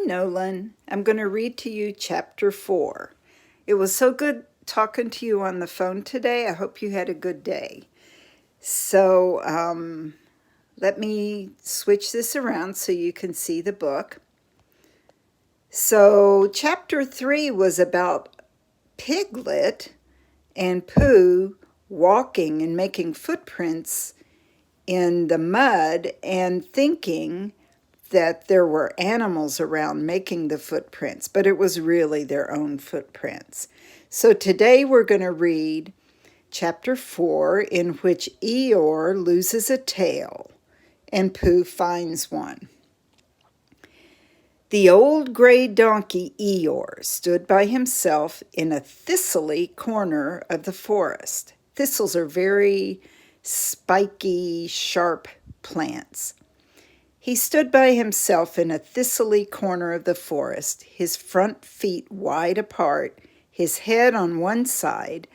Nolan. I'm going to read to you chapter 4. It was so good talking to you on the phone today. I hope you had a good day. So let me switch this around so you can see the book. So chapter 3 was about Piglet and Pooh walking and making footprints in the mud and thinking that there were animals around making the footprints, but it was really their own footprints. So today we're going to read chapter 4, in which Eeyore loses a tail and Pooh finds one. The old gray donkey Eeyore stood by himself in a thistly corner of the forest. Thistles are very spiky, sharp plants. He stood by himself in a thistly corner of the forest, his front feet wide apart, his head on one side,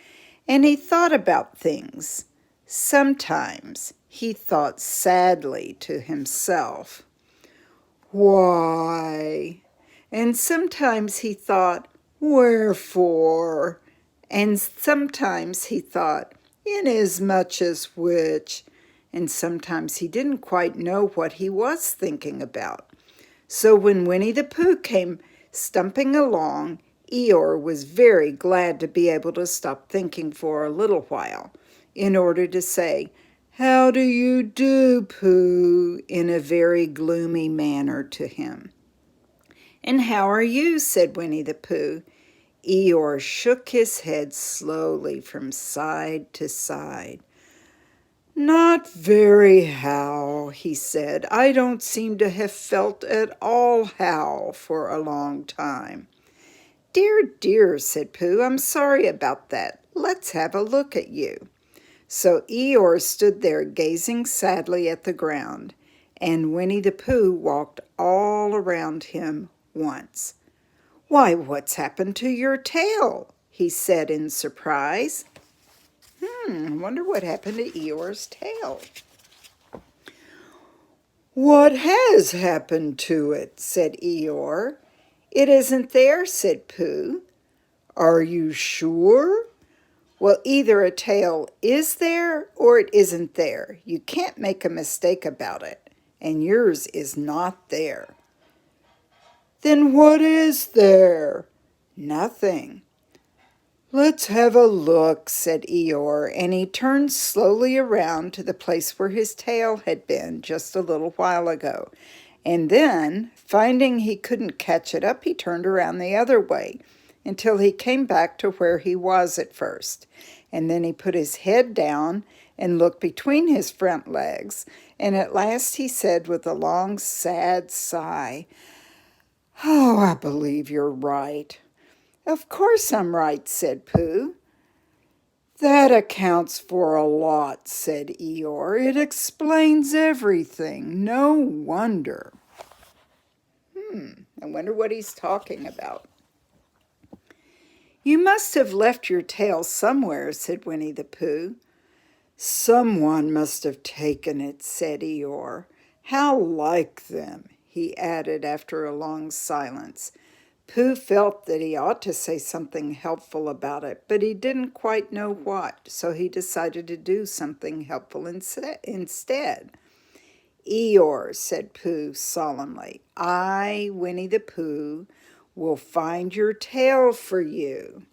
and he thought about things. Sometimes he thought sadly to himself, "Why?" And sometimes he thought, "Wherefore?" And sometimes he thought, "Inasmuch as which?" And sometimes he didn't quite know what he was thinking about. So when Winnie the Pooh came stumping along, Eeyore was very glad to be able to stop thinking for a little while in order to say, "How do you do, Pooh?" in a very gloomy manner to him. "And how are you?" said Winnie the Pooh. Eeyore shook his head slowly from side to side. "Not very how," he said. "I don't seem to have felt at all how for a long time." "Dear, dear," said Pooh, "I'm sorry about that. Let's have a look at you." So Eeyore stood there gazing sadly at the ground, and Winnie the Pooh walked all around him once. "Why, what's happened to your tail?" he said in surprise. I wonder what happened to Eeyore's tail. "What has happened to it?" said Eeyore. "It isn't there," said Pooh. "Are you sure?" "Well, either a tail is there or it isn't there. You can't make a mistake about it, and yours is not there." "Then what is there?" "Nothing." "Let's have a look," said Eeyore, and he turned slowly around to the place where his tail had been just a little while ago. And then, finding he couldn't catch it up, he turned around the other way until he came back to where he was at first. And then he put his head down and looked between his front legs, and at last he said with a long, sad sigh, "Oh, I believe you're right." "Of course I'm right," said Pooh. "That accounts for a lot," said Eeyore. "It explains everything. No wonder." I wonder what he's talking about. "You must have left your tail somewhere," said Winnie the Pooh. "Someone must have taken it," said Eeyore. "How like them," he added after a long silence. Pooh felt that he ought to say something helpful about it, but he didn't quite know what, so he decided to do something helpful instead. "Eeyore," said Pooh solemnly, "I, Winnie the Pooh, will find your tail for you."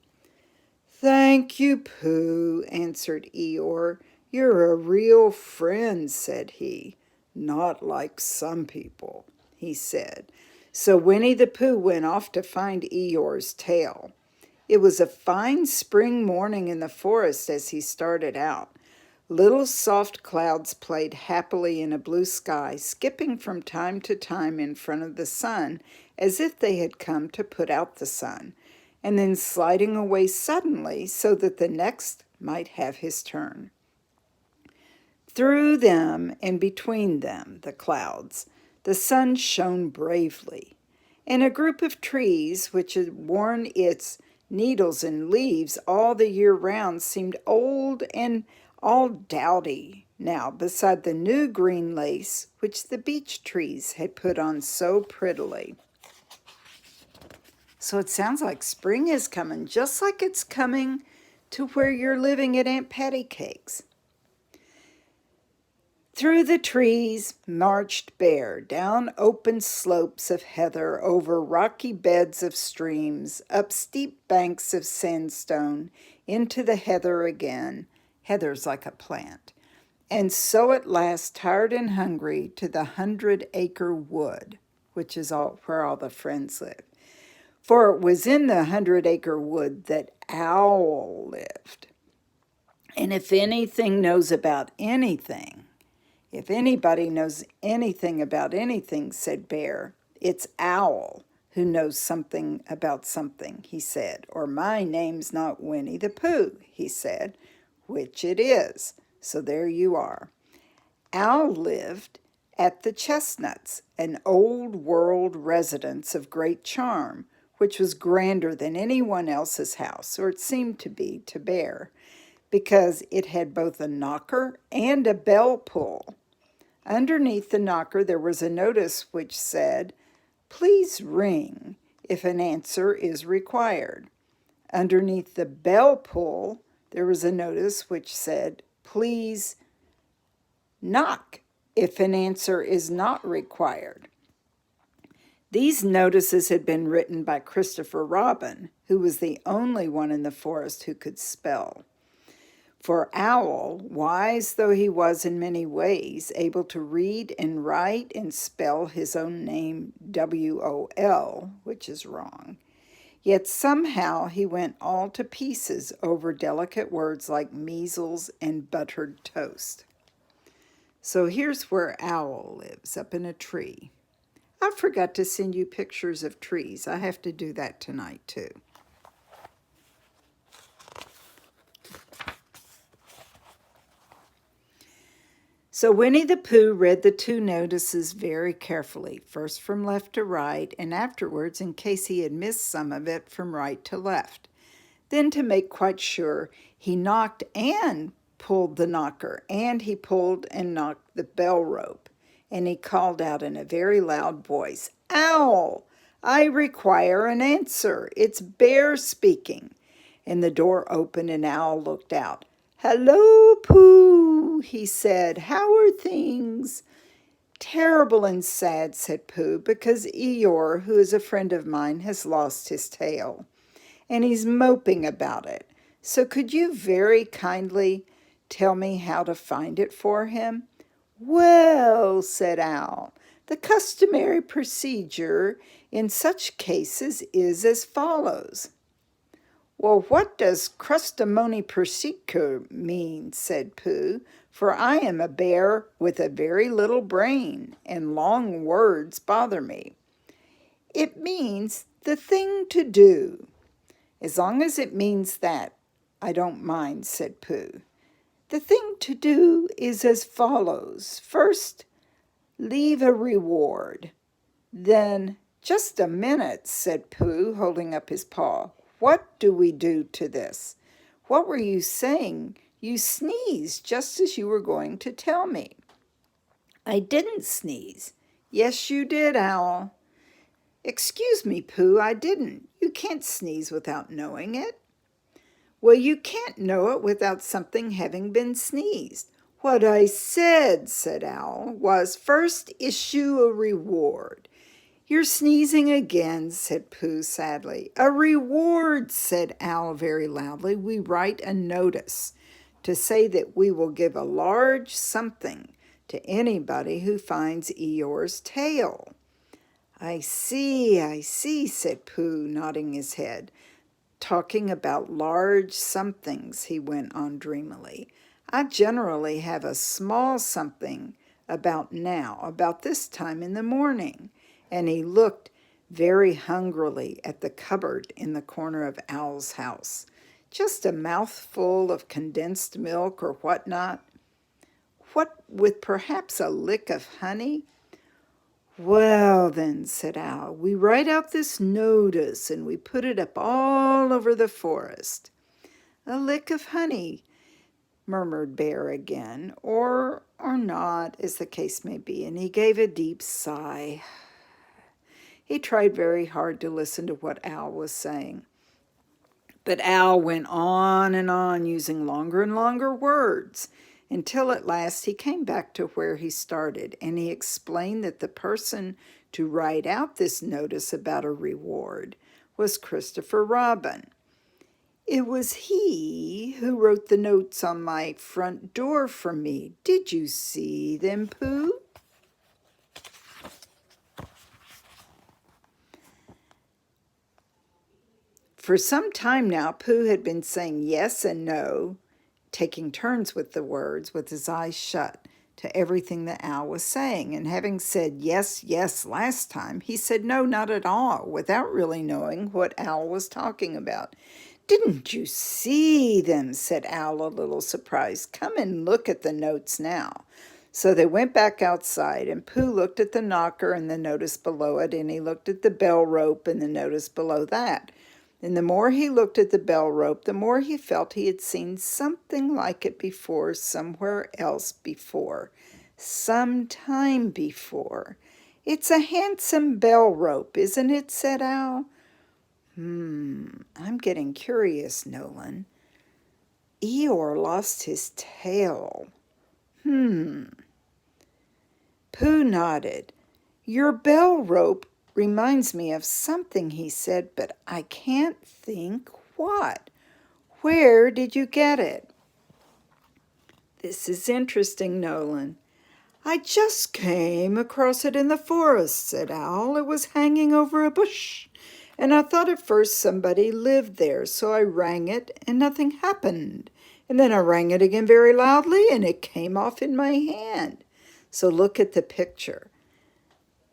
"Thank you, Pooh," answered Eeyore. "You're a real friend," said he. "Not like some people," he said. So Winnie the Pooh went off to find Eeyore's tail. It was a fine spring morning in the forest as he started out. Little soft clouds played happily in a blue sky, skipping from time to time in front of the sun as if they had come to put out the sun, and then sliding away suddenly so that the next might have his turn. Through them and between them, the clouds, the sun shone bravely, and a group of trees which had worn its needles and leaves all the year round seemed old and all dowdy now beside the new green lace which the beech trees had put on so prettily. So it sounds like spring is coming, just like it's coming to where you're living at Aunt Patty Cake's. Through the trees marched Bear, down open slopes of heather, over rocky beds of streams, up steep banks of sandstone, into the heather again. Heather's like a plant. And so at last, tired and hungry, to the 100-acre wood, which is where all the friends live. For it was in the 100-acre wood that Owl lived. And if anything knows about anything, if anybody knows anything about anything, said Bear, it's Owl who knows something about something, he said. Or my name's not Winnie the Pooh, he said, which it is. So there you are. Owl lived at the Chestnuts, an old world residence of great charm, which was grander than anyone else's house, or it seemed to be to Bear, because it had both a knocker and a bell pull. Underneath the knocker there was a notice which said, "Please ring if an answer is required." Underneath the bell pull there was a notice which said, "Please knock if an answer is not required." These notices had been written by Christopher Robin, who was the only one in the forest who could spell. For Owl, wise though he was in many ways, able to read and write and spell his own name W-O-L, which is wrong, yet somehow he went all to pieces over delicate words like measles and buttered toast. So here's where Owl lives, up in a tree. I forgot to send you pictures of trees. I have to do that tonight too. So Winnie the Pooh read the two notices very carefully, first from left to right, and afterwards, in case he had missed some of it, from right to left. Then, to make quite sure, he knocked and pulled the knocker, and he pulled and knocked the bell rope, and he called out in a very loud voice, "Owl, I require an answer. It's Bear speaking." And the door opened and Owl looked out. "Hello, Pooh," he said. "How are things?" "Terrible and sad," said Pooh, "because Eeyore, who is a friend of mine, has lost his tail, and he's moping about it. So could you very kindly tell me how to find it for him?" "Well," said Owl, "the customary procedure in such cases is as follows." "Well, what does crustamony procedure mean?" said Pooh, "for I am a bear with a very little brain, and long words bother me." "It means the thing to do." "As long as it means that, I don't mind," said Pooh. "The thing to do is as follows. First, leave a reward. Then—" "Just a minute," said Pooh, holding up his paw. "What do we do to this? What were you saying? You sneezed just as you were going to tell me." "I didn't sneeze." "Yes, you did, Owl." "Excuse me, Pooh, I didn't. You can't sneeze without knowing it." "Well, you can't know it without something having been sneezed." "What I said," said Owl, "was first issue a reward." "You're sneezing again," said Pooh sadly. "A reward," said Owl very loudly. "We write a notice to say that we will give a large something to anybody who finds Eeyore's tail." I see," said Pooh, nodding his head. "Talking about large somethings," he went on dreamily. "I generally have a small something about this time in the morning." And he looked very hungrily at the cupboard in the corner of Owl's house. "Just a mouthful of condensed milk or whatnot. What with perhaps a lick of honey?" "Well, then," said Owl, "we write out this notice and we put it up all over the forest." "A lick of honey," murmured Bear again, or not, as the case may be, and he gave a deep sigh. He tried very hard to listen to what Owl was saying. But Owl went on and on, using longer and longer words, until at last he came back to where he started, and he explained that the person to write out this notice about a reward was Christopher Robin. It was he who wrote the notes on my front door for me. Did you see them, Pooh? For some time now, Pooh had been saying yes and no, taking turns with the words with his eyes shut, to everything that Owl was saying. And having said yes, yes last time, he said no, not at all, without really knowing what Owl was talking about. Didn't you see them? Said Owl, a little surprised. Come and look at the notes now. So they went back outside, and Pooh looked at the knocker and the notice below it, and he looked at the bell rope and the notice below that. And the more he looked at the bell rope, the more he felt he had seen something like it before, somewhere else before, some time before. It's a handsome bell rope, isn't it? Said Owl. I'm getting curious, Nolan. Eeyore lost his tail. Pooh nodded. Your bell rope reminds me of something, he said, but I can't think what. Where did you get it? This is interesting, Nolan. I just came across it in the forest, said Owl. It was hanging over a bush, and I thought at first somebody lived there, so I rang it and nothing happened. And then I rang it again very loudly, and it came off in my hand. So look at the picture.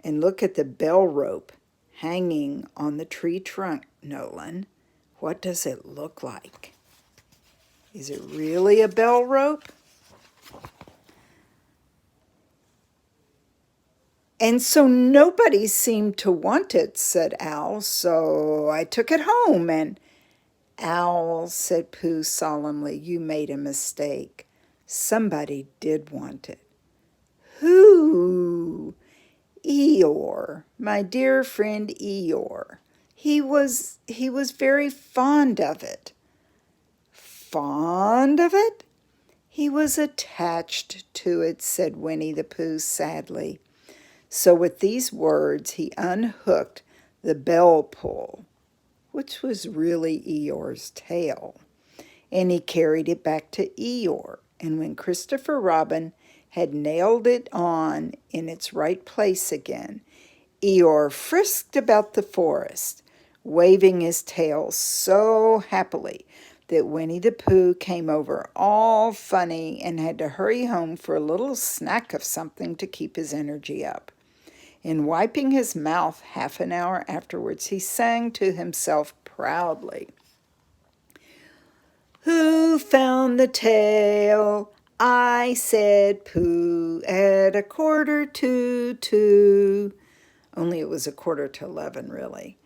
And look at the bell rope hanging on the tree trunk, Nolan. What does it look like? Is it really a bell rope? And so nobody seemed to want it, said Owl, so I took it home and... Owl, said Pooh solemnly, you made a mistake. Somebody did want it. Who? Eeyore, my dear friend Eeyore. He was very fond of it. Fond of it? He was attached to it, said Winnie the Pooh sadly. So with these words he unhooked the bell pull, which was really Eeyore's tail, and he carried it back to Eeyore. And when Christopher Robin had nailed it on in its right place again, Eeyore frisked about the forest, waving his tail so happily that Winnie the Pooh came over all funny and had to hurry home for a little snack of something to keep his energy up. And wiping his mouth half an hour afterwards, he sang to himself proudly, Who found the tail? I said Pooh at 2:45. Only it was 11:15, really.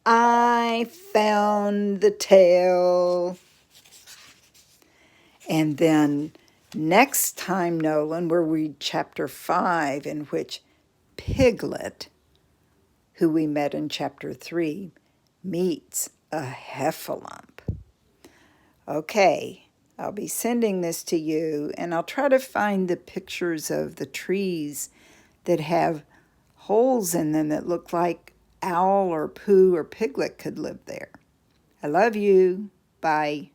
I found the tail. And then next time, Nolan, we'll read chapter 5, in which Piglet, who we met in chapter 3, meets a heffalump. Okay, I'll be sending this to you, and I'll try to find the pictures of the trees that have holes in them that look like Owl or Pooh or Piglet could live there. I love you. Bye.